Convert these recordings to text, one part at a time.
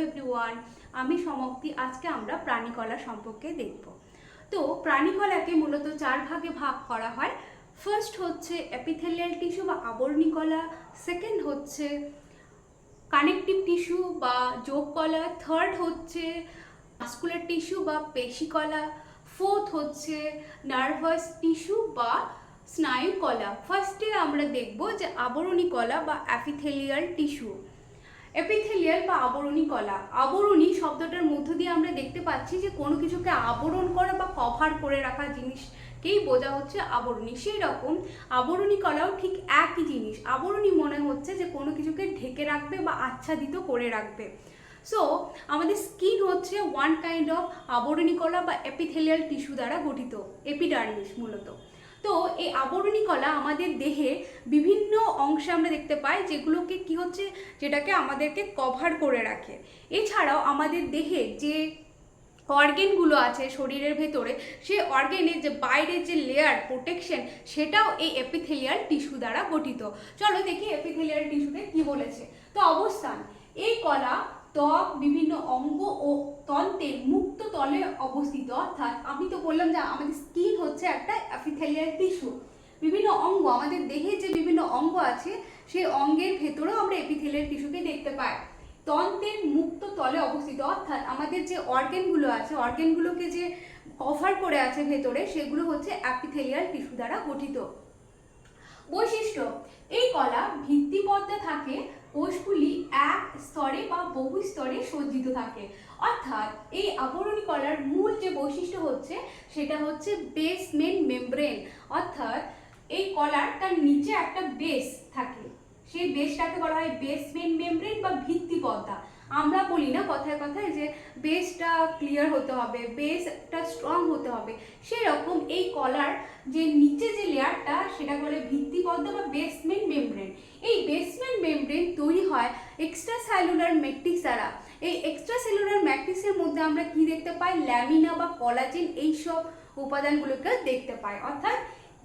Everyone, আমি সমক্তি। আজকে আমরা প্রাণীকলা সম্পর্কে দেখব। তো প্রাণীকলাকে মূলত 4 ভাগে ভাগ করা হয়। ফার্স্ট হচ্ছে এপিথেলিয়াল টিস্যু বা আবরণী কলা, সেকেন্ড হচ্ছে কানেকটিভ টিস্যু বা যোগ কলা, থার্ড হচ্ছে মাস্কুলার টিস্যু বা পেশি কলা, ফোর্থ হচ্ছে নার্ভাস টিস্যু বা স্নায়ু কলা। ফার্স্টে আমরা দেখব যে আবরণী কলা বা এপিথেলিয়াল টিস্যু। এপিথেলিয়াল বা আবরণী কলা, আবরণী শব্দটার মধ্য দিয়ে আমরা দেখতে পাচ্ছি যে কোনো কিছুকে আবরণ করা বা কভার করে রাখা জিনিসকেই বোঝা হচ্ছে আবরণী। সেই রকম আবরণী কলাও ঠিক একই জিনিস। আবরণী মনে হচ্ছে যে কোনো কিছুকে ঢেকে রাখবে বা আচ্ছাদিত করে রাখবে। সো আমাদের স্কিন হচ্ছে ওয়ান কাইন্ড অফ আবরণী কলা বা এপিথেলিয়াল টিস্যু দ্বারা গঠিত, এপিডার্মিস মূলত। তো এই আবরণী কলা আমাদের দেহে বিভিন্ন অংশে আমরা দেখতে পাই, যেগুলোকে কি হচ্ছে, যেটাকে আমাদেরকে কভার করে রাখে। এছাড়াও আমাদের দেহে যে অর্গেনগুলো আছে শরীরের ভেতরে, সেই অর্গেনের যে বাইরের যে লেয়ার প্রোটেকশন, সেটাও এই এপিথেলিয়াল টিস্যু দ্বারা গঠিত। চলো দেখি এপিথেলিয়াল টিস্যুতে কি বলেছে। তো অবস্থান, এই কলা ত্বক, বিভিন্ন অঙ্গ ও তন্ত্রের মুক্ত তলে অবস্থিত। অর্থাৎ আমি তো বললাম যে আমাদের স্কিন হচ্ছে একটা এপিথেলিয়াল টিস্যু। বিভিন্ন অঙ্গ, আমাদের দেহে যে বিভিন্ন অঙ্গ আছে, সেই অঙ্গের ভেতরেও আমরা এপিথেলিয়াল টিস্যুকে দেখতে পাই। তন্ত্রের মুক্ত তলে অবস্থিত, অর্থাৎ আমাদের যে অর্গানগুলো আছে, অর্গানগুলোকে যে কভার করে আছে ভেতরে, সেগুলো হচ্ছে এপিথেলিয়াল টিস্যু দ্বারা গঠিত। বৈশিষ্ট্য, এই কলা ভিত্তিপর্দা থাকে, কোষগুলি এক স্তরে বা বহু স্তরে সজ্জিত থাকে। অর্থাৎ এই আবরণী কলার মূল যে বৈশিষ্ট্য হচ্ছে, সেটা হচ্ছে বেসমেন্ট মেমব্রেন। অর্থাৎ এই কলার তার নিচে একটা বেস থাকে, সেই বেসটাকে বলা হয় বেসমেন্ট মেমব্রেন বা ভিত্তিপর্দা। আমরা বলি না কথায় কথায় যে বেসটা ক্লিয়ার হতে হবে, বেসটা স্ট্রং হতে হবে, সেরকম এই কলার যে নিচে যে লেয়ারটা, সেটা বলে ভিত্তিপর্দা বা বেসমেন্ট মেমব্রেন। এই বেসমেন্ট মেমব্রেন তৈরি হয় এক্সট্রা সেলুলার ম্যাট্রিক্স দ্বারা। এই এক্সট্রা সেলুলার ম্যাট্রিক্সের মধ্যে আমরা কি দেখতে পাই, ল্যামিনা বা কোলাজেন, এইসব উপাদানগুলোকে দেখতে পাই। অর্থাৎ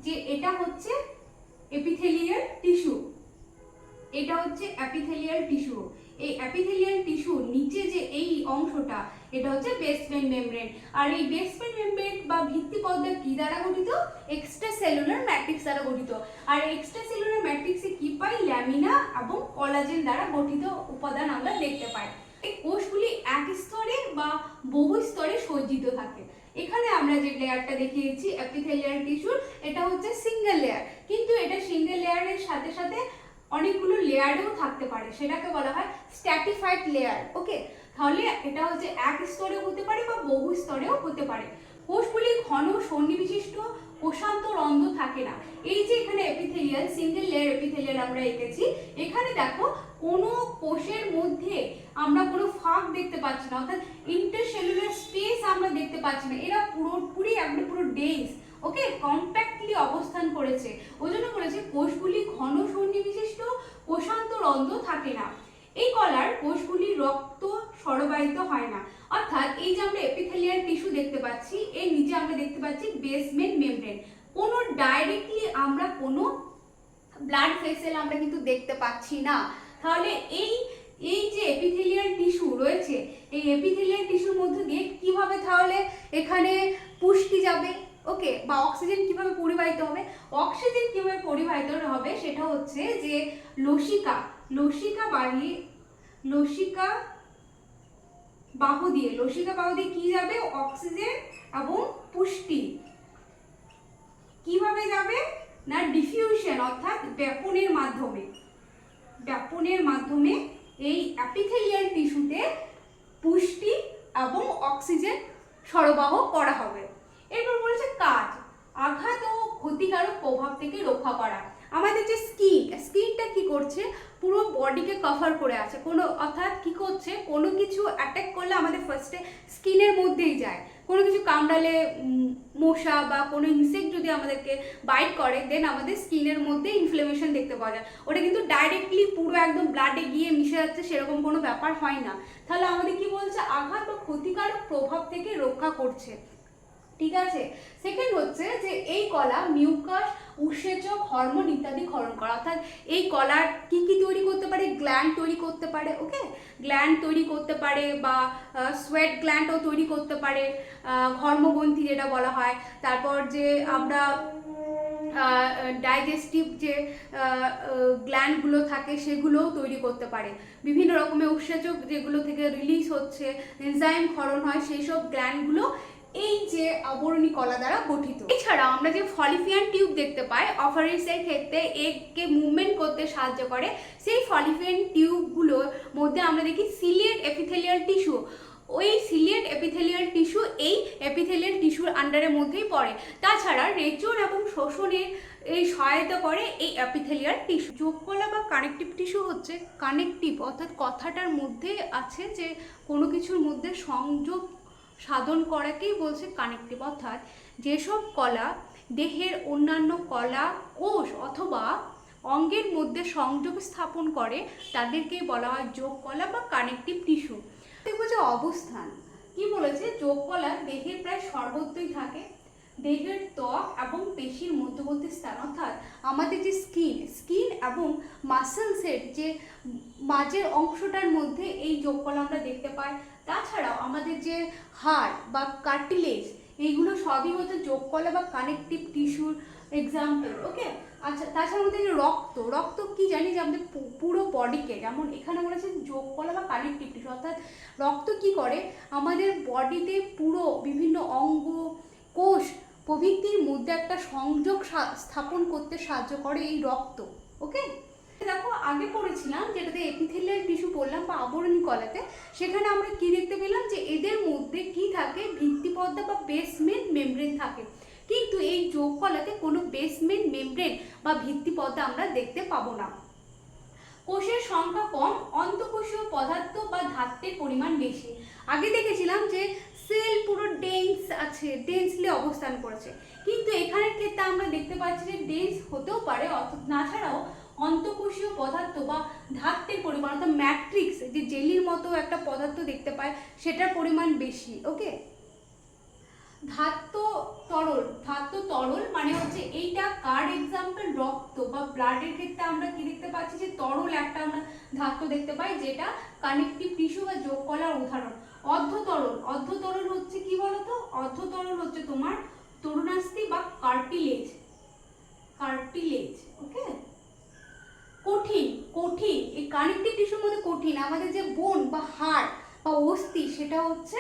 যে এটা হচ্ছে এপিথেলিয়াল টিস্যু, এটা হচ্ছে এপিথেলিয়াল টিস্যু। এই এপিথেলিয়াল টিস্যু নিচে যে এই অংশটা, এটা হচ্ছে বেসমেন্ট মেমব্রেন। আর এই বেসমেন্ট মেমব্রেন বা ভিত্তিপর্দা কি দ্বারা গঠিত, এক্সট্রা সেলুলার ম্যাট্রিক্স দ্বারা গঠিত। আর এক্সট্রা সেলুলার ম্যাট্রিক্সে কি পাই, ল্যামিনা এবং কোলাজেন দ্বারা গঠিত উপাদান আমরা দেখতে পাই। এই কোষগুলি এক স্তরে বা বহু স্তরে সজ্জিত থাকে। এখানে আমরা যে লেয়ারটা দেখিয়েছি এপিথেলিয়াল টিস্যুর, এটা হচ্ছে সিঙ্গেল লেয়ার, কিন্তু এটা সিঙ্গেল লেয়ারের সাথে সাথে অনেকগুলো লেয়ারেও থাকতে পারে, সেটাকে বলা হয় স্ট্র্যাটিফাইড লেয়ার। ওকে, তাহলে এটা হচ্ছে এক স্তরেও হতে পারে বা বহু স্তরেও হতে পারে। কোষগুলি ঘন সন্নিবিশিষ্ট, কোষান্তরন্ধ্র থাকে না। এই যে এখানে এপিথেলিয়াল, সিঙ্গেল লেয়ার এপিথেলিয়াল আমরা এঁকেছি, এখানে দেখো কোনো কোষের মধ্যে আমরা কোনো ফাঁক দেখতে পাচ্ছি না, অর্থাৎ ইন্টারসেলুলার স্পেস আমরা দেখতে পাচ্ছি না। এরা পুরোপুরি একদম পুরো ডেন্স, ওকে, কম্প্যাক্টলি অবস্থান করেছে। ওই জন্য বলেছে কোষগুলি ঘন সন্নিবিশিষ্ট, কোষান্তরন্ধ্র থাকে না। এই কলার কোষগুলি রক্ত সরবরাহিত হয় না। অর্থাৎ এই যে আমরা এপিথেলিয়াল টিস্যু দেখতে পাচ্ছি, এর নিচে আমরা দেখতে পাচ্ছি বেসমেন্ট মেমব্রেন। কোনো ডাইরেক্টলি আমরা কোনো ব্লাড ভেসেল আমরা কিন্তু দেখতে পাচ্ছি না। তাহলে এই এই যে এপিথেলিয়াল টিস্যু রয়েছে, এই এপিথেলিয়াল টিস্যুর মধ্যে দিয়ে কিভাবে তাহলে এখানে পুষ্টি যাবে, ওকে, বা অক্সিজেন কিভাবে পরিবাহিত হবে? অক্সিজেন কিভাবে পরিবাহিত হবে সেটা হচ্ছে যে লসিকা বাহু দিয়ে কি যাবে, অক্সিজেন এবং পুষ্টি কিভাবে যাবে না, ডিফিউশন অর্থাৎ ব্যাপনের মাধ্যমে এই এপিথেলিয়াল টিস্যুতে পুষ্টি এবং অক্সিজেন সরবরাহ করা হবে। এরপর বলেছে কাজ, আঘাত ও ক্ষতিকারক প্রভাব থেকে রক্ষা করা। আমাদের যে স্কিনটা কি করছে, পুরো বডিকে কভার করে আছে। অর্থাৎ কি করছে, কোনো কিছু অ্যাটাক করলে আমাদের ফার্স্টে স্কিনের মধ্যেই যায়। কোনো কিছু কামড়ালে, মশা বা কোনো ইনসেক্ট যদি আমাদেরকে বাইট করে, দেন আমাদের স্কিনের মধ্যে ইনফ্লেমেশন দেখতে পাওয়া যায়। ওটা কিন্তু ডাইরেক্টলি পুরো একদম ব্লাডে গিয়ে মিশে যাচ্ছে, সেরকম কোনো ব্যাপার হয় না। তাহলে আমাদের কি বলছে, আঘাত বা ক্ষতিকারক প্রভাব থেকে রক্ষা করছে। ঠিক আছে। সেকেন্ড হচ্ছে যে এই কলা মিউকাস, উৎসেচক, হরমোন ইত্যাদি ক্ষরণ করে, অর্থাৎ এই কলার কি কি তৈরি করতে পারে, গ্ল্যান্ড তৈরি করতে পারে, ওকে, গ্ল্যান্ড তৈরি করতে পারে বা সোয়েট গ্ল্যান্ডও তৈরি করতে পারে, ঘর্মগ্রন্থি যেটা বলা হয়। তারপর যে আমরা ডাইজেস্টিভ যে গ্ল্যান্ডগুলো থাকে সেগুলোও তৈরি করতে পারে, বিভিন্ন রকমের উৎসেচক যেগুলো থেকে রিলিজ হচ্ছে, এনজাইম ক্ষরণ হয়, সেই সব গ্ল্যান্ডগুলো এই যে আবরণী কলা দ্বারা গঠিত। এছাড়া আমরা যে ফলিফিয়ান টিউব দেখতে পাই অভারিসের ক্ষেত্রে এগকে মুভমেন্ট করতে সাহায্য করে, সেই ফলিফিয়ান টিউবগুলোর মধ্যে আমরা দেখি সিলিয়েট এপিথেলিয়াল টিস্যু। ওই সিলিয়েট এপিথেলিয়াল টিস্যু এই এপিথেলিয়াল টিস্যুর আন্ডারের মধ্যেই পড়ে। তাছাড়া রেচন এবং শোষণের এই সহায়তা করে এই এপিথেলিয়াল টিস্যু। যোগকলা বা কানেকটিভ টিস্যু হচ্ছে কানেকটিভ, অর্থাৎ কথাটার মধ্যে আছে যে কোনো কিছুর মধ্যে সংযোগ সাধন করাকেই বলছে কানেকটিভ, অর্থাৎ যেসব কলা দেহের অন্যান্য কলা, কোষ অথবা অঙ্গের মধ্যে সংযোগ স্থাপন করে তাদেরকেই বলা হয় যোগকলা বা কানেকটিভ টিস্যু। দেখবো যে অবস্থান কি বলেছে, যোগকলা দেহের প্রায় সর্বত্রই থাকে, দেহের ত্বক এবং পেশির মধ্যবর্তী স্থান, অর্থাৎ আমাদের যে স্কিন এবং মাসেলসের যে মাঝের অংশটার মধ্যে এই যোগকলা আমরা দেখতে পাই। তাছাড়াও আমাদের যে হাড় বা কার্টিলেজ, এইগুলো সবই হচ্ছে যোগকলা বা কানেকটিভ টিস্যুর এক্সাম্পল, ওকে। আচ্ছা, তাছাড়া আমাদের রক্ত কি জানি যে আমাদের পুরো বডিকে, যেমন এখানে বলেছে যোগকলা বা কানেকটিভ টিস্যু, অর্থাৎ রক্ত কি করে আমাদের বডিতে পুরো বিভিন্ন অঙ্গ, কোষ প্রভৃতির মধ্যে একটা সংযোগ স্থাপন করতে সাহায্য করে এই রক্ত, ওকে। দেখো আগে পড়েছিলাম যেটাতে এপিথেলিয়াল টিস্যু পড়লাম বা আবরণী কলাতে, সেখানে আমরা কি দেখতে পেলাম যে এদের মধ্যে কি থাকে, ভিত্তিপর্দা বা বেসমেন্ট মেমব্রেন থাকে, কিন্তু এই যোগকলাতে কোনো বেসমেন্ট মেমব্রেন বা ভিত্তিপর্দা আমরা দেখতে পাবো না। কোষের সংখ্যা কম, অন্তঃকোষীয় পদার্থ বা ধাত্রের পরিমাণ বেশি। আগে দেখেছিলাম যে সেল পুরো ডেন্স আছে, ডেন্সলি অবস্থান করেছে, কিন্তু এখানের ক্ষেত্রে আমরা দেখতে পাচ্ছি যে ডেন্স হতেও পারে, না ছাড়াও অন্তঃকোষীয় পদার্থ বা ধাত্রের পরিমাণ, অর্থাৎ ম্যাট্রিক্স যে জেলির মতো একটা পদার্থ দেখতে পায় সেটার পরিমাণ বেশি, ওকে। ধাত্র তরল মানে হচ্ছে এইটা কার এক্সাম্পল, রক্ত বা ব্লাডের ক্ষেত্রে আমরা কি দেখতে পাচ্ছি যে তরল একটা আমরা ধাত্র দেখতে পাই, যেটা কানেকটিভ টিস্যু বা যোগকলার উদাহরণ। অর্ধতরল হচ্ছে কি বলতো, অর্ধতরল হচ্ছে তোমার তরুণাস্থি বা কার্টিলেজ, ওকে। কঠিন এই কানেকটিভ টিস্যুর মধ্যে কঠিন আমাদের যে বোন বা হাড় বা অস্থি, সেটা হচ্ছে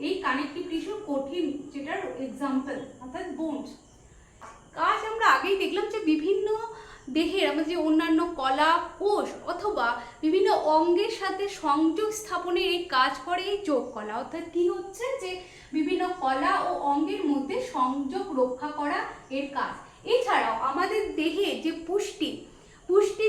এই কানেকটিভ টিস্যুর কঠিন, যেটার এক্সাম্পল, অর্থাৎ বোনস। কাজ আমরা আগেই দেখলাম যে বিভিন্ন দেহের আমাদের যে অন্যান্য কলা, কোষ অথবা বিভিন্ন অঙ্গের সাথে সংযোগ স্থাপনের এই কাজ করে এই যোগকলা, অর্থাৎ কি হচ্ছে যে বিভিন্ন কলা ও অঙ্গের মধ্যে সংযোগ রক্ষা করা এর কাজ। এছাড়াও আমাদের দেহে যে পুষ্টি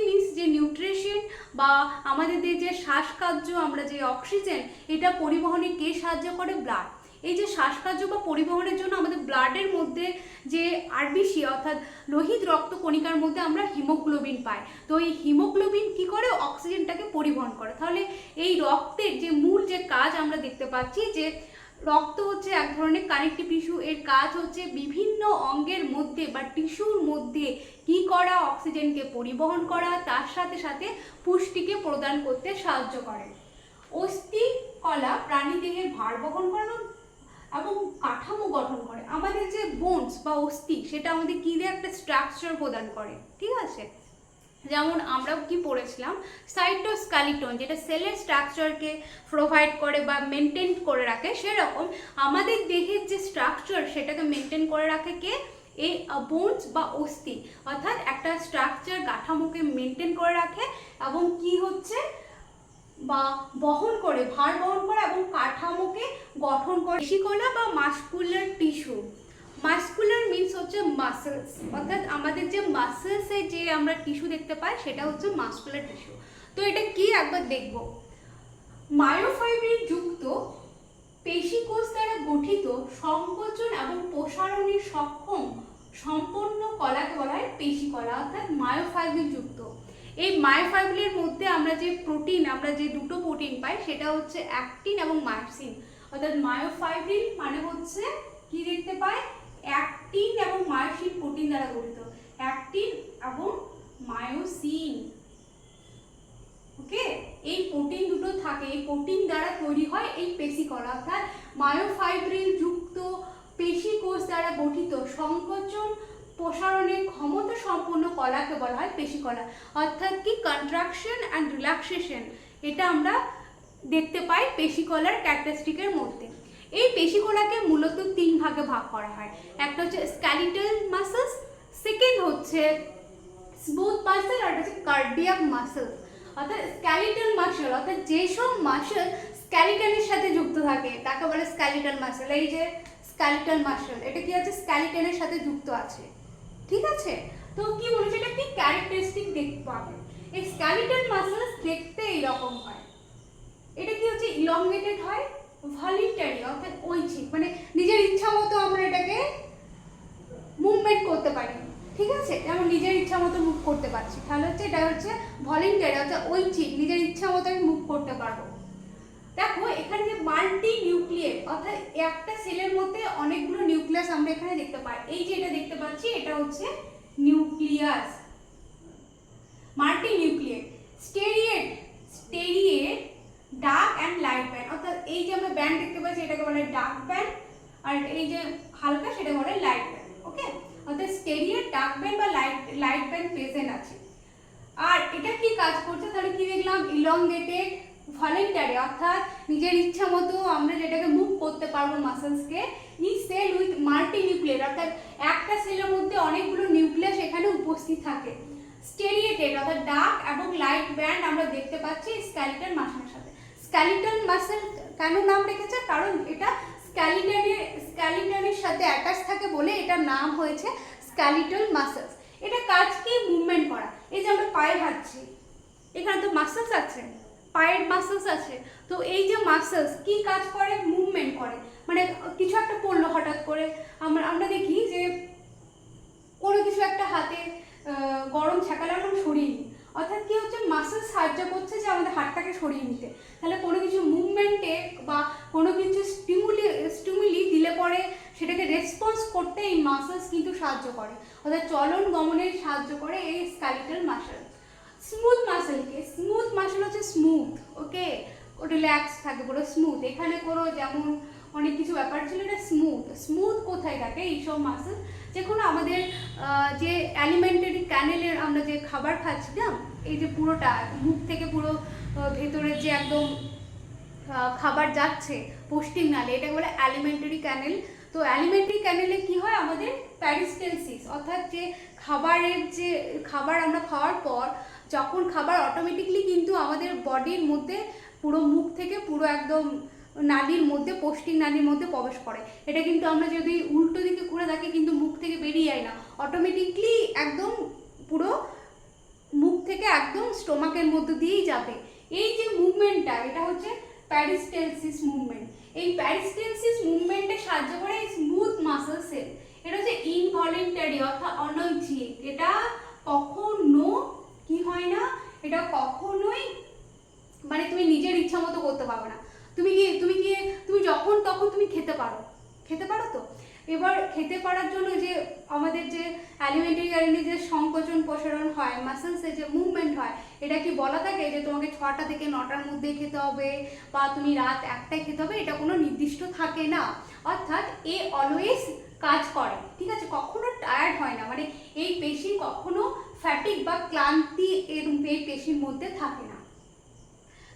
মিন্স যে নিউট্রিশন বা আমাদের যে শ্বাসকার্য, আমরা যে অক্সিজেন, এটা পরিবহনে কে সাহায্য করে, ব্লাড। এই যে শ্বাসকার্য বা পরিবহনের জন্য আমাদের ব্লাডের মধ্যে যে আরবিসি অর্থাৎ লোহিত রক্ত কণিকার মধ্যে আমরা হিমোগ্লোবিন পাই, তো এই হিমোগ্লোবিন কি করে, অক্সিজেনটাকে পরিবহন করে। তাহলে এই রক্তের যে মূল যে কাজ আমরা দেখতে পাচ্ছি যে রক্ত হচ্ছে এক ধরনের কানেকটিভ টিস্যু, এর কাজ হচ্ছে বিভিন্ন অঙ্গের মধ্যে বা টিস্যুর মধ্যে কি করা, অক্সিজেনকে পরিবহন করা, তার সাথে সাথে পুষ্টিকে প্রদান করতে সাহায্য করে। অস্থি কলা প্রাণী দেহের ভার বহন করে এবং কাঠামো গঠন করে। আমাদের যে বোনস বা অস্থি, সেটা আমাদের কি দিয়ে একটা স্ট্রাকচার প্রদান করে, ঠিক আছে। যেমন আমরা কি পড়েছিলাম সাইটোস্কেলিটন, যেটা সেলের স্ট্রাকচারকে প্রোভাইড করে বা মেনটেন করে রাখে, সেরকম আমাদের দেহের যে স্ট্রাকচার সেটাকে মেনটেন করে রাখে কে, এই বোনস বা অস্থি, অর্থাৎ একটা স্ট্রাকচার কাঠামোকে মেনটেন করে রাখে এবং কি হচ্ছে বা বহন করে, ভার বহন করে এবং কাঠামোকে গঠন করে। পেশিকলা বা মাসকুলার টিস্যু, মাসকুলার মিন্স হচ্ছে মাসেলস, অর্থাৎ আমাদের যে মাসেলসে যে আমরা টিস্যু দেখতে পাই সেটা হচ্ছে মাসকুলার টিস্যু। তো এটা কি একবার দেখব। মায়োফাইব্রিন যুক্ত পেশিকোষ দ্বারা গঠিত সংকোচন এবং প্রসারণের সক্ষম সম্পন্ন কলাকে বলা হয় পেশিকলা, অর্থাৎ মায়োফাইব্রিন যুক্ত। এই মায়োফাইব্রিলের মধ্যে আমরা যে প্রোটিন, আমরা যে দুটো প্রোটিন পাই সেটা হচ্ছে অ্যাক্টিন এবং মায়োসিন, অর্থাৎ মায়োফাইব্রিল মানে হচ্ছে কি দেখতে পাই, অ্যাক্টিন এবং মায়োসিন প্রোটিন দ্বারা গঠিত, অ্যাক্টিন এবং মায়োসিন। ওকে, এই প্রোটিন দুটো থাকে, এই প্রোটিন দ্বারা তৈরি হয় এই পেশিকলা, অর্থাৎ মায়োফাইব্রিল যুক্ত পেশি কোষ দ্বারা গঠিত সংকোচন প্রসারণের ক্ষমতা সম্পন্ন কলাকে বলা হয় পেশিকলা। অর্থাৎ কি, কন্ট্রাকশন অ্যান্ড রিল্যাক্সেশন, এটা আমরা দেখতে পাই পেশিকলার ক্যারেক্টারিস্টিকের মধ্যে। এই পেশিকলাকে মূলত 3 ভাগে ভাগ করা হয়। একটা হচ্ছে স্কেলিটাল মাসলস, সেকেন্ড হচ্ছে স্মুথ মাসল, আর হচ্ছে কার্ডিয়াক মাসল। অর্থাৎ স্কেলিটাল মাসল অর্থাৎ যেসব মাসল স্কেলিটনের সাথে যুক্ত থাকে তাকে বলে স্কেলিটাল মাসল। এই যে স্কেলিটাল মাসল, এটা কি আছে, স্কেলিটনের সাথে যুক্ত আছে, ঠিক আছে। তো কি বলেছে, এটা কি ক্যারেক্টারিস্টিক দেখতে পাবে। এই স্কেলিটাল মাসলস দেখতে এইরকম হয়। এটা কি হচ্ছে, ইলংগেটেড হয়, ভলিন্টারি অর্থাৎ ঐচ্ছিক, মানে নিজের ইচ্ছা মতো আমরা এটাকে মুভমেন্ট করতে পারি, ঠিক আছে। যেমন নিজের ইচ্ছা মতো মুভ করতে পারছি, তাহলে হচ্ছে এটা হচ্ছে ভলিন্টারি অর্থাৎ ঐচ্ছিক, নিজের ইচ্ছা মতো আমি মুভ করতে পারবো। দেখো এখানে যে মাল্টি নিউক্লিয়েট অর্থাৎ একটা সেলের মধ্যে অনেকগুলো নিউক্লিয়াস আমরা এখানে দেখতে পাই। এই যে এটা দেখতে পাচ্ছি, এটা হচ্ছে nucleus, multi nucleate. Striated dark and light band, অর্থাৎ এই যে আমরা ব্যান্ড দেখতে পাচ্ছি এটাকে বলে ডার্ক ব্যান্ড, আর এই যে হালকা সেটা বলে লাইট ব্যান্ড। ওকে, অর্থাৎ স্টেরিয়েট, ডার্ক ব্যান্ড বা লাইট ব্যান্ড প্রেজেন্ট আছে। আর এটা কি কাজ করছে, তাহলে কি দেখলাম, ইলংগেটেড, ভলেন্টারি অর্থাৎ নিজের ইচ্ছা মতো আমরা যেটাকে মুভ করতে পারবো মাসলসকে। ই সেল উইথ মাল্টি নিউক্লিয়েট অর্থাৎ একটা সেলের মধ্যে অনেকগুলো নিউক্লিয়াস এখানে উপস্থিত থাকে। স্টেরিয়েটেড অর্থাৎ ডার্ক এবং লাইট ব্যান্ড আমরা দেখতে পাচ্ছি স্কেলিটাল মাসলের সাথে। স্কেলিটাল মাসল কেন নাম রেখেছে, কারণ এটা স্কেলিটনের সাথে অ্যাটাচ থাকে বলে এটার নাম হয়েছে স্কেলিটাল মাসলস। এটা কাজ কি, মুভমেন্ট করা। এই যে আমরা পায়ে হাঁটছি, এখানে তো মাসলস আছে, পায়ের মাসলস আছে, তো এই যে মাসলস কি কাজ করে, মুভমেন্ট করে। মানে কিছু একটা পড়লো হঠাৎ করে, আমরা দেখি যে কোনো কিছু একটা হাতে গরম ছ্যাঁকালে আমরা সরিয়ে নিই, অর্থাৎ কি হচ্ছে, মাসলস সাহায্য করছে যে আমাদের হাতটাকে সরিয়ে নিতে। তাহলে কোনো কিছু মুভমেন্টে বা কোনো কিছু স্টিমুলি দিলে পরে সেটাকে রেসপন্স করতে এই মাসলস কিন্তু সাহায্য করে, অর্থাৎ চলন গমনে সাহায্য করে এই স্কেলিটাল মাসল। স্মুথ মাসলকে, স্মুথ মাসল হচ্ছে স্মুথ, ওকে, রিল্যাক্স থাকে পুরো স্মুথ, এখানে কোনো যেমন অনেক কিছু ব্যাপার ছিল, এটা স্মুথ। স্মুথ কোথায় থাকে, এইসব মাসল যে কোনো আমাদের যে অ্যালিমেন্টারি ক্যানেলের আমরা যে খাবার খাচ্ছি না, এই যে পুরোটা মুখ থেকে পুরো ভেতরের যে একদম খাবার যাচ্ছে পৌষ্টিক নালী, এটা বলে অ্যালিমেন্টারি ক্যানেল। তো অ্যালিমেন্টারি ক্যানেলে কি হয়, আমাদের প্যারিস্টেলসিস অর্থাৎ যে খাবারের যে খাবার আমরা খাওয়ার পর যখন খাবার অটোমেটিকলি কিন্তু আমাদের বডির মধ্যে পুরো মুখ থেকে পুরো একদম নালীর মধ্যে, পৌষ্টিক নালীর মধ্যে প্রবেশ করে। এটা কিন্তু আমরা যদি উল্টো দিকে ঘুরে থাকি কিন্তু মুখ থেকে বেরিয়ে যায় না, অটোমেটিকলি একদম পুরো মুখ থেকে একদম স্টোমাকের মধ্যে দিয়েই যাবে। এই যে মুভমেন্টটা, এটা হচ্ছে প্যারিস্টেলসিস মুভমেন্ট। এই প্যারিস্টেলসিস মুভমেন্টে সাহায্য করে এই স্মুথ মাসল সেল। এটা হচ্ছে ইনভলেন্টারি অর্থাৎ অনৈচ্ছিক, এটা কখনো কি হয় না, এটা কখনোই মানে তুমি নিজের ইচ্ছা মতো করতে পারবে না। তুমি যখন তখন তুমি খেতে পারো তো। এবার খেতে পারার জন্য যে আমাদের যে অ্যালিমেন্টারি ক্যানেলে যে সংকোচন প্রসারণ হয়, মাসলসে যে মুভমেন্ট হয়, এটা কি বলা থাকে যে তোমাকে 6টা থেকে 9টার মধ্যে খেতে হবে বা তুমি রাত 1টায় খেতে হবে, এটা কোনো নির্দিষ্ট থাকে না। অর্থাৎ এ অলওয়েজ কাজ করে, ঠিক আছে, কখনো টায়ার্ড হয় না, মানে এই পেশি কখনো ফ্যাটিক বা ক্লান্তি এই পেশির মধ্যে থাকে না।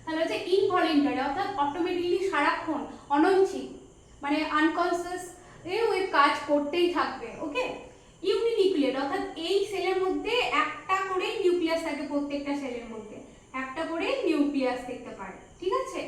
তাহলে হচ্ছে ইনভলেন্টারি অর্থাৎ অটোমেটিকলি সারাক্ষণ অনৈচ্ছিক, মানে আনকনসিয়াস ওই কাজ করতেই থাকবে। ওকে, ইউনিনিউক্লিয়েট অর্থাৎ এই সেলের মধ্যে একটা করে নিউক্লিয়াস থাকে, প্রত্যেকটা সেলের মধ্যে একটা করে নিউক্লিয়াস দেখতে পারে, ঠিক আছে।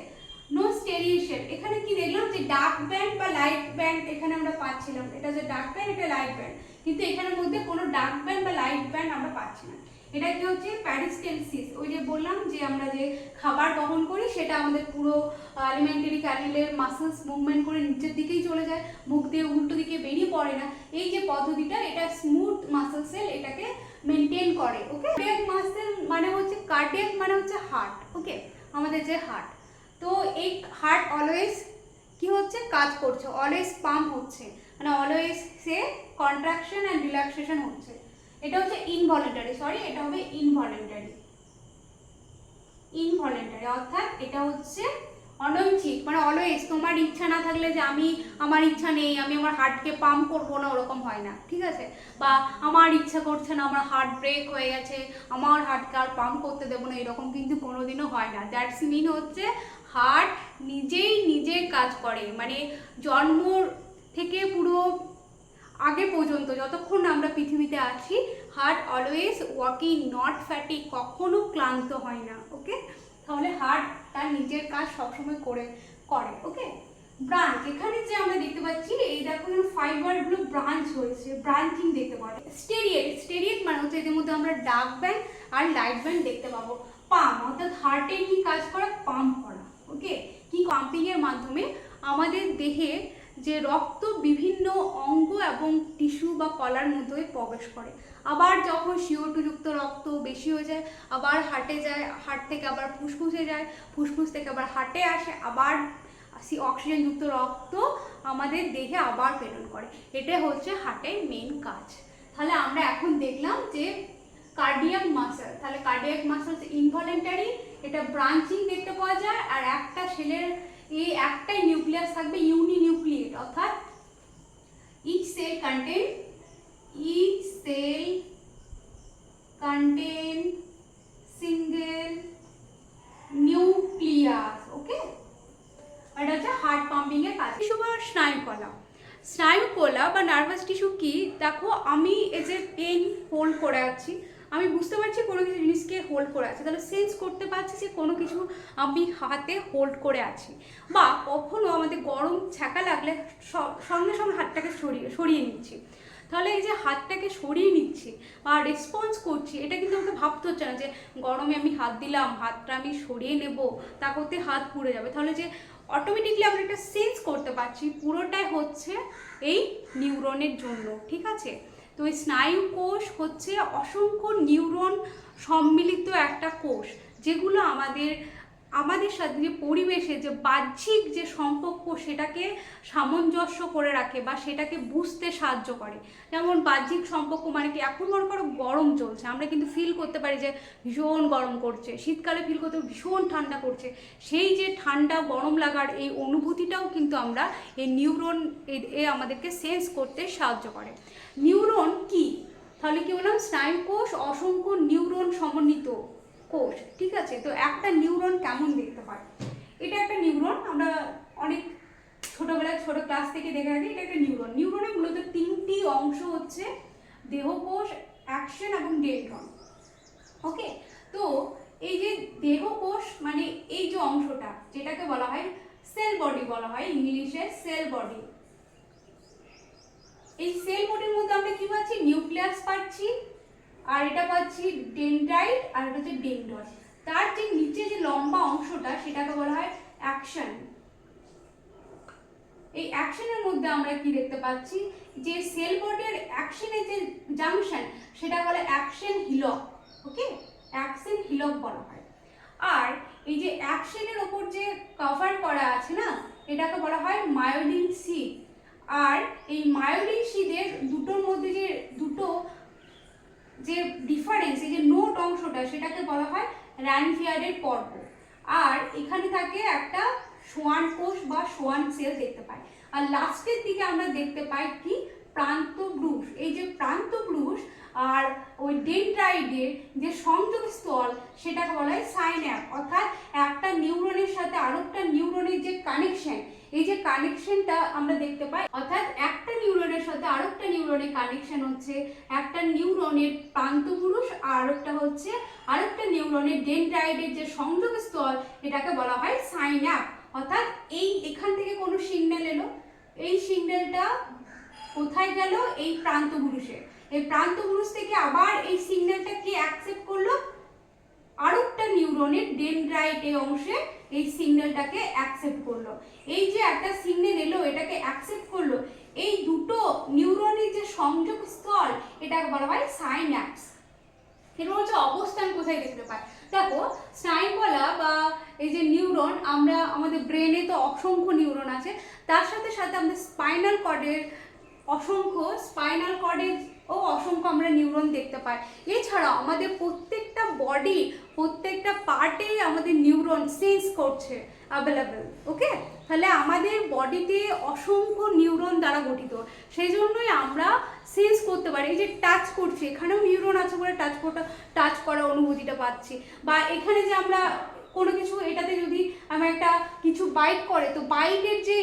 নো স্টেরিয়েশন, এখানে কি দেখলাম যে ডার্ক ব্যান্ড বা লাইট ব্যান্ড এখানে আমরা পাচ্ছিলাম, এটা যে ডার্ক ব্যান্ড এটা লাইট ব্যান্ড, কিন্তু এখানের মধ্যে কোনো ডার্ক ব্যান্ড বা লাইট ব্যান্ড আমরা পাচ্ছি না। এটা কি হচ্ছে, প্যারিস্টেলসিস। ওই যে বললাম যে আমরা যে খাবার গ্রহণ করি সেটা আমাদের পুরো অ্যালিমেন্টারি ক্যানেলের মাসলস মুভমেন্ট করে নিচের দিকেই চলে যায়, মুখ দিয়ে উল্টো দিকে বেরিয়ে পড়ে না। এই যে পদ্ধতিটা, এটা স্মুথ মাসল সেল এটাকে মেনটেন করে। ওকে, কার্ডিয়াক মাসল মানে হচ্ছে, কার্ডিয়াক মানে হচ্ছে হার্ট, ওকে, আমাদের যে হার্ট। তো এই হার্ট অলওয়েজ কি কি হচ্ছে, কাজ করছে, অলওয়েজ পাম্প হচ্ছে, মানে always say contraction and relaxation হচ্ছে। এটা হচ্ছে ইনভলেন্টারি, এটা হবে ইনভলেন্টারি, অর্থাৎ এটা হচ্ছে অনৈচ্ছিক, মানে অলওয়েজ তোমার ইচ্ছা না থাকলে যে আমার ইচ্ছা নেই, আমি আমার হার্টকে পাম্প করবো না, ওরকম হয় না, ঠিক আছে। বা আমার ইচ্ছা করছে না, আমার হার্ট ব্রেক হয়ে গেছে, আমার হার্টকে আর পাম্প করতে দেবো না, এরকম কিন্তু কোনোদিনও হয় না। দ্যাটস মিন হচ্ছে হার্ট নিজেই কাজ করে, মানে জন্ম থেকে পুরো আগে পর্যন্ত যতক্ষণ আমরা পৃথিবীতে আছি, heart always working, not fatigue, কখনো ক্লান্ত হয় না। ওকে, তাহলে হার্ট তার নিজের কাজ সবসময় করে। ওকে, ব্রাঞ্চ, এখানে যে আমরা দেখতে পাচ্ছি, এই দেখো ফাইবারগুলো ব্রাঞ্চ হয়েছে, ব্রাঞ্চিং দেখতে পাবো। স্টেরিয়েট মানে হচ্ছে এদের মধ্যে আমরা ডার্ক ব্যান্ড আর লাইট ব্যান্ড দেখতে পাবো। পাম্প, অর্থাৎ হার্টের কি কাজ করা, পাম্প করা। ওকে, কি পাম্পিং এর মাধ্যমে আমাদের দেহে যে রক্ত বিভিন্ন অঙ্গ এবং টিস্যু বা কলার মধ্যে প্রবেশ করে। আবার যখন CO2 যুক্ত রক্ত বেশি হয়ে যায়, আবার হার্টে যায়, হার্ট থেকে আবার ফুসফুসে যায়, ফুসফুস থেকে আবার হার্টে আসে, আবার অক্সিজেন যুক্ত রক্ত আমাদের দেহে আবার প্রেরণ করে। এটা হচ্ছে হার্টের মেইন কাজ। তাহলে আমরা এখন দেখলাম যে কার্ডিয়াক মাসল, তাহলে কার্ডিয়াক মাসল ইনভলেন্টারি, এটা ব্রাঞ্চিং দেখতে পাওয়া যায়, আর একটা সেলের এই একটাই নিউক্লিয়াস থাকবে, ইউনিনিউক্লিয়েট, অর্থাৎ each cell contain single nucleus. ওকে, এটা হচ্ছে হার্ট পাম্পিং এর কাজ। টিস্যু বা স্নায়ুকলা বা নার্ভাস টিস্যু কি, দেখো আমি এই যে পেন হোল্ড করে আছি, আমি বুঝতে পারছি কোনো কিছু জিনিসকে হোল্ড করে আছে, তাহলে সেন্স করতে পারছি যে কোনো কিছু আমি হাতে হোল্ড করে আছি। বা কখনো আমাদের গরম ছ্যাঁকা লাগলে সঙ্গে সঙ্গে হাতটাকে সরিয়ে নিচ্ছি, তাহলে এই যে হাতটাকে সরিয়ে নিচ্ছি বা রেসপন্স করছি, এটা কিন্তু আমাকে ভাবতে হচ্ছে না যে গরমে আমি হাত দিলাম, হাতটা আমি সরিয়ে নেব, তা করতে হাত পুড়ে যাবে। তাহলে যে অটোমেটিকলি আমরা একটা সেন্স করতে পারছি, পুরোটাই হচ্ছে এই নিউরনের জন্য, ঠিক আছে। তো এই স্নায়ু কোষ হচ্ছে অসংখ্য নিউরন সম্মিলিত একটা কোষ, যেগুলো আমাদের সাথে যে পরিবেশে যে বাহ্যিক যে সম্পর্ক সেটাকে সামঞ্জস্য করে রাখে বা সেটাকে বুঝতে সাহায্য করে। যেমন বাহ্যিক সম্পর্ক মানে কি, এখন মনে করো গরম চলছে, আমরা কিন্তু ফিল করতে পারি যে ভীষণ গরম করছে, শীতকালে ফিল করতে ভীষণ ঠান্ডা করছে, সেই যে ঠান্ডা গরম লাগার এই অনুভূতিটাও কিন্তু আমরা এই নিউরন আমাদেরকে সেন্স করতে সাহায্য করে। নিউরন কি, তাহলে কি বললাম, স্নায়ু কোষ অসংখ্য নিউরন সমন্বিত কোষ, ঠিক আছে। তো একটা নিউরন কেমন দেখতে হয়, এটা একটা নিউরন, আমরা অনেক ছোটবেলায় ছোট ক্লাস থেকে দেখে রাখি, এটা একটা নিউরন। নিউরনের মূলত তিনটি অংশ হচ্ছে দেহকোষ, অ্যাকশন এবং ডেন্ড্রন। ওকে, তো এই যে দেহকোষ মানে এই যে অংশটা, যেটাকে বলা হয় সেল বডি বলা হয় ইংলিশে, সেল বডি। এই সেল বডির মধ্যে আমরা কি পাচ্ছি, নিউক্লিয়াস পাচ্ছি, আর এটা পাচ্ছি ডেনড্রাইট, আর এটা হচ্ছে ডেন্ড্রন। তার যে নিচে যে লম্বা অংশটা সেটাকে বলা হয় অ্যাকশন। এই অ্যাকশনের মধ্যে আমরা কি দেখতে পাচ্ছি, যে সেল বডির অ্যাকশনের যে জাংশন সেটা বলে অ্যাকশন হিলক। ওকে, অ্যাকশন হিলক বলা হয়। আর এই যে অ্যাকশনের ওপর যে কভার করা আছে না, এটাকে বলা হয় মায়োলিন শিট। আর এই মায়োলিন শিটের দুটোর মধ্যে যে দুটো যে ডিফারেন্স, এই যে নোট অংশটা, সেটাকে বলা হয় র্যানভিয়ারের পর্ব। আর এখানে থাকে একটা সোয়ান কোষ বা সোয়ান সেল দেখতে পাই। আর লাস্টের দিকে আমরা দেখতে পাই কি, প্রান্তব্রুশ। এই যে প্রান্তব্রুশ আর ওই ডেনড্রাইটের যে সংযোগস্থল সেটাকে বলা হয় সাইন্যাপ, অর্থাৎ একটা নিউরনের সাথে আরেকটা নিউরনের যে কানেকশন, এই যে কানেকশনটা আমরা দেখতে পাই, অর্থাৎ একটা নিউরনের সাথে আরেকটা নিউরনের কানেকশন হচ্ছে একটা নিউরনের প্রান্তপুরুষ, আর আরেকটা হচ্ছে আরেকটা নিউরনের ডেনড্রাইটের যে সংযোগস্থল, এটাকে বলা হয় সাইন্যাপ। অর্থাৎ এখান থেকে কোনো সিগন্যাল এলো, এই সিগন্যালটা কোথায় গেল, এই প্রান্তপুরুষে, এই প্রান্তপুরুষ থেকে আবার এই সিগন্যালটা কে অ্যাকসেপ্ট করলো, আরেকটা নিউরনের ডেনড্রাইট এই অংশে এই সিগন্যালটাকে অ্যাকসেপ্ট করলো। এই যে একটা সিগন্যাল এলো, এটাকে অ্যাকসেপ্ট করলো, এই দুটো নিউরনের যে সংযোগ স্থল, এটাকে বলা হয় সাইন্যাপস। এরপর হচ্ছে অবস্থান কোথায় দেখতে পাই। দেখো স্নায়ুকলা বা এই যে নিউরন, আমরা আমাদের ব্রেনে তো অসংখ্য নিউরন আছে, তার সাথে সাথে আমাদের স্পাইনাল কর্ডের অসংখ্য আমরা নিউরন দেখতে পাই। এছাড়াও আমাদের প্রত্যেকটা বডি, প্রত্যেকটা পার্টেই আমাদের নিউরন সেন্স করছে অ্যাভেলেবেল। ওকে, তাহলে আমাদের বডিতে অসংখ্য নিউরন দ্বারা গঠিত, সেই জন্যই আমরা সেন্স করতে পারি। এই যে টাচ করছি, এখানেও নিউরন আছে বলে টাচ করার অনুভূতিটা পাচ্ছি। বা এখানে যে আমরা কোনো কিছু, এটাতে যদি আমরা একটা কিছু বাইট করে, তো বাইটের যে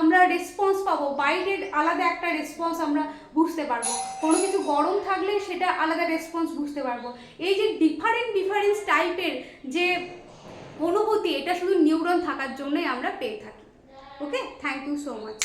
আমরা রেসপন্স পাবো, বাইটের আলাদা একটা রেসপন্স আমরা বুঝতে পারবো। কোনো কিছু গরম থাকলে সেটা আলাদা রেসপন্স বুঝতে পারবো। এই যে ডিফারেন্স টাইপের যে অনুভূতি, এটা শুধু নিউরন থাকার জন্যই আমরা পেয়ে থাকি। ওকে, থ্যাংক ইউ সো মাচ।